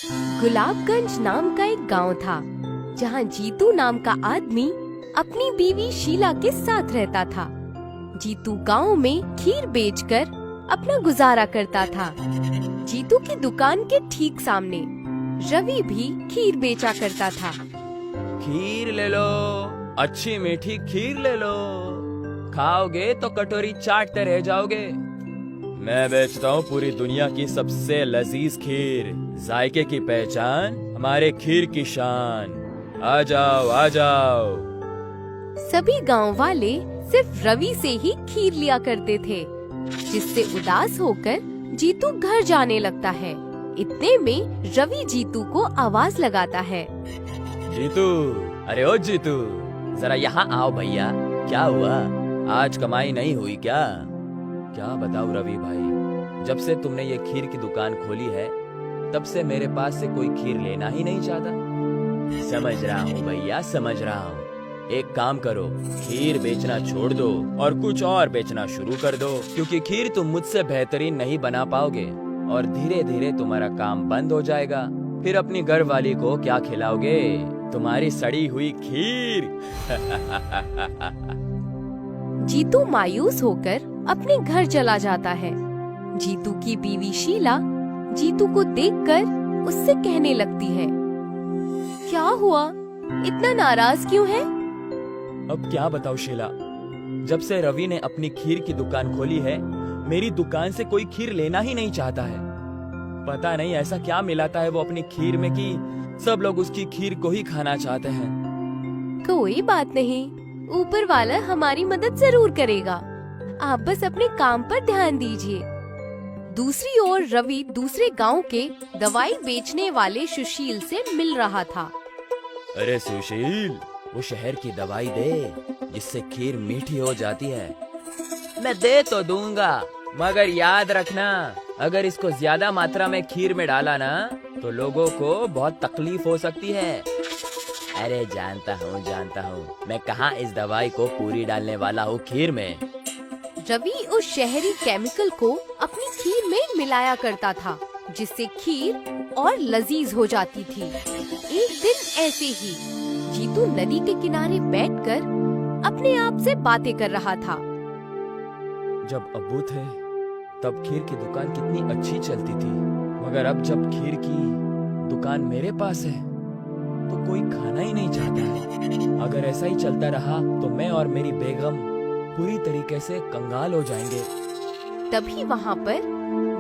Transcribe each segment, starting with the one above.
गुलाबगंज नाम का एक गांव था, जहां जीतू नाम का आदमी अपनी बीवी शीला के साथ रहता था। जीतू गांव में खीर बेचकर अपना गुजारा करता था। जीतू की दुकान के ठीक सामने रवि भी खीर बेचा करता था। खीर ले लो, अच्छी मीठी खीर ले लो, खाओगे तो कटोरी चाटते रह जाओगे। मैं बेचता हूँ पूरी दुनिया की सबसे लजीज खीर, जायके की पहचान, हमारे खीर की शान। आ जाओ आ जाओ। सभी गांव वाले सिर्फ रवि से ही खीर लिया करते थे, जिससे उदास होकर जीतू घर जाने लगता है। इतने में रवि जीतू को आवाज लगाता है। जीतू, अरे ओ जीतू, जरा यहाँ आओ भैया। क्या हुआ, आज कमाई नहीं हुई क्या? क्या बताऊं रवि भाई, जब से तुमने ये खीर की दुकान खोली है, तब से मेरे पास से कोई खीर लेना ही नहीं चाहता। समझ रहा हूँ भैया, समझ रहा हूँ। एक काम करो, खीर बेचना छोड़ दो और कुछ और बेचना शुरू कर दो, क्योंकि खीर तुम मुझसे बेहतरीन नहीं बना पाओगे और धीरे धीरे तुम्हारा काम बंद हो जाएगा। फिर अपनी घर वाली को क्या खिलाओगे? तुम्हारी सड़ी हुई खीर। जीतू मायूस होकर अपने घर चला जाता है। जीतू की बीवी शीला जीतू को देखकर उससे कहने लगती है, क्या हुआ, इतना नाराज क्यों है? अब क्या बताऊं शीला, जब से रवि ने अपनी खीर की दुकान खोली है, मेरी दुकान से कोई खीर लेना ही नहीं चाहता है। पता नहीं ऐसा क्या मिलाता है वो अपनी खीर में कि सब लोग उसकी खीर को ही खाना चाहते हैं। कोई बात नहीं, ऊपर वाला हमारी मदद जरूर करेगा। आप बस अपने काम पर ध्यान दीजिए। दूसरी ओर रवि दूसरे गांव के दवाई बेचने वाले सुशील से मिल रहा था। अरे सुशील, वो शहर की दवाई दे जिससे खीर मीठी हो जाती है। मैं दे तो दूंगा, मगर याद रखना, अगर इसको ज्यादा मात्रा में खीर में डाला ना, तो लोगों को बहुत तकलीफ हो सकती है। अरे जानता हूँ, मैं कहाँ इस दवाई को पूरी डालने वाला हूँ खीर में। रवि उस शहरी केमिकल को अपनी खीर में मिलाया करता था, जिससे खीर और लजीज हो जाती थी। एक दिन ऐसे ही जीतू नदी के किनारे बैठकर अपने आप से बातें कर रहा था। जब अब्बू थे तब खीर की दुकान कितनी अच्छी चलती थी, मगर अब जब खीर की दुकान मेरे पास है तो कोई खाना ही नहीं चाहता है। अगर ऐसा ही चलता रहा तो मैं और मेरी बेगम पूरी तरीके से कंगाल हो जाएंगे। तभी वहाँ पर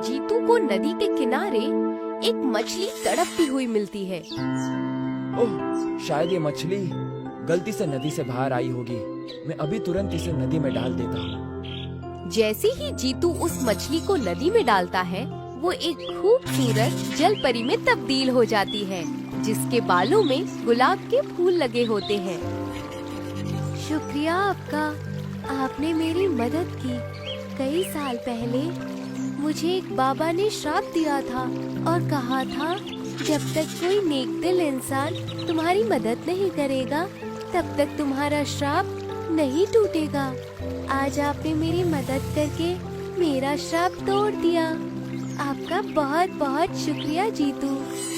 जीतू को नदी के किनारे एक मछली तड़पती हुई मिलती है। ओह, शायद ये मछली गलती से नदी से बाहर आई होगी। मैं अभी तुरंत इसे नदी में डाल देता हूँ। जैसे ही जीतू उस मछली को नदी में डालता है, वो एक खूबसूरत जल परी में तब्दील हो जाती है, जिसके बालों में गुलाब के फूल लगे होते हैं। शुक्रिया आपका, आपने मेरी मदद की। कई साल पहले मुझे एक बाबा ने श्राप दिया था और कहा था, जब तक कोई नेक दिल इंसान तुम्हारी मदद नहीं करेगा, तब तक तुम्हारा श्राप नहीं टूटेगा। आज आपने मेरी मदद करके मेरा श्राप तोड़ दिया। आपका बहुत बहुत शुक्रिया जीतू।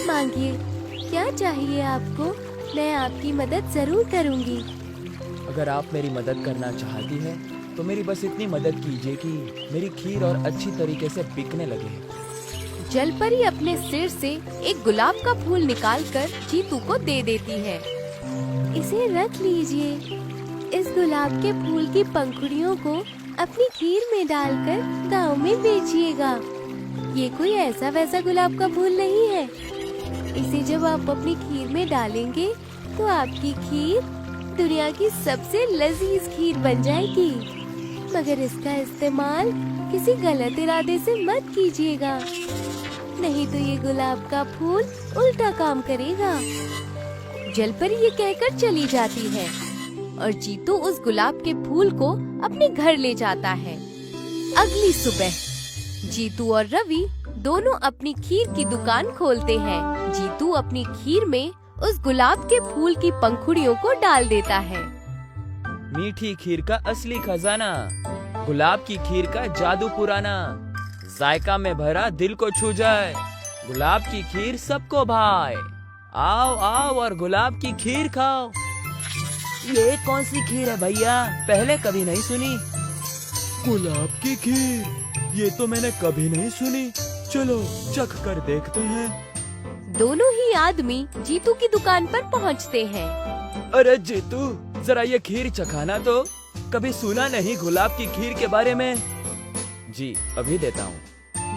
मांगिए, क्या चाहिए आपको? मैं आपकी मदद जरूर करूंगी। अगर आप मेरी मदद करना चाहती है तो मेरी बस इतनी मदद कीजिए कि मेरी खीर और अच्छी तरीके से बिकने लगे। जलपरी अपने सिर से एक गुलाब का फूल निकालकर जीतू को दे देती है। इसे रख लीजिए। इस गुलाब के फूल की पंखुड़ियों को अपनी खीर में डालकर गांव में बेचिएगा। ये कोई ऐसा वैसा गुलाब का फूल नहीं है। इसे जब आप अपनी खीर में डालेंगे तो आपकी खीर दुनिया की सबसे लजीज खीर बन जाएगी। मगर इसका इस्तेमाल किसी गलत इरादे से मत कीजिएगा, नहीं तो ये गुलाब का फूल उल्टा काम करेगा। जलपरी ये कहकर चली जाती है और जीतू उस गुलाब के फूल को अपने घर ले जाता है। अगली सुबह जीतू और रवि दोनों अपनी खीर की दुकान खोलते हैं। जीतू अपनी खीर में उस गुलाब के फूल की पंखुड़ियों को डाल देता है। मीठी खीर का असली खजाना, गुलाब की खीर का जादू पुराना, जायका में भरा दिल को छू जाए। गुलाब की खीर सबको भाए। आओ आओ और गुलाब की खीर खाओ। ये कौन सी खीर है भैया, पहले कभी नहीं सुनी। गुलाब की खीर, ये तो मैंने कभी नहीं सुनी। चलो चख कर देखते हैं। दोनों ही आदमी जीतू की दुकान पर पहुंचते हैं। अरे जीतू, जरा ये खीर चखाना तो, कभी सुना नहीं गुलाब की खीर के बारे में। जी अभी देता हूँ।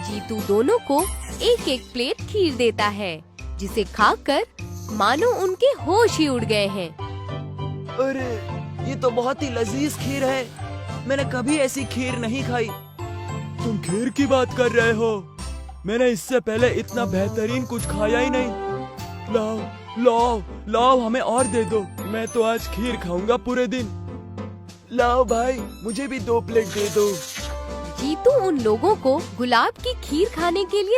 जीतू दोनों को एक एक प्लेट खीर देता है, जिसे खाकर मानो उनके होश ही उड़ गए हैं। अरे ये तो बहुत ही लजीज खीर है, मैंने कभी ऐसी खीर नहीं खाई। तुम खीर की बात कर रहे हो? मैंने इससे पहले इतना बेहतरीन कुछ खाया ही नहीं। लाओ लाओ लाओ, हमें और दे दो। मैं तो आज खीर खाऊंगा पूरे दिन। लाओ भाई, मुझे भी 2 प्लेट दे दो। जीतू उन लोगों को गुलाब की खीर खाने के लिए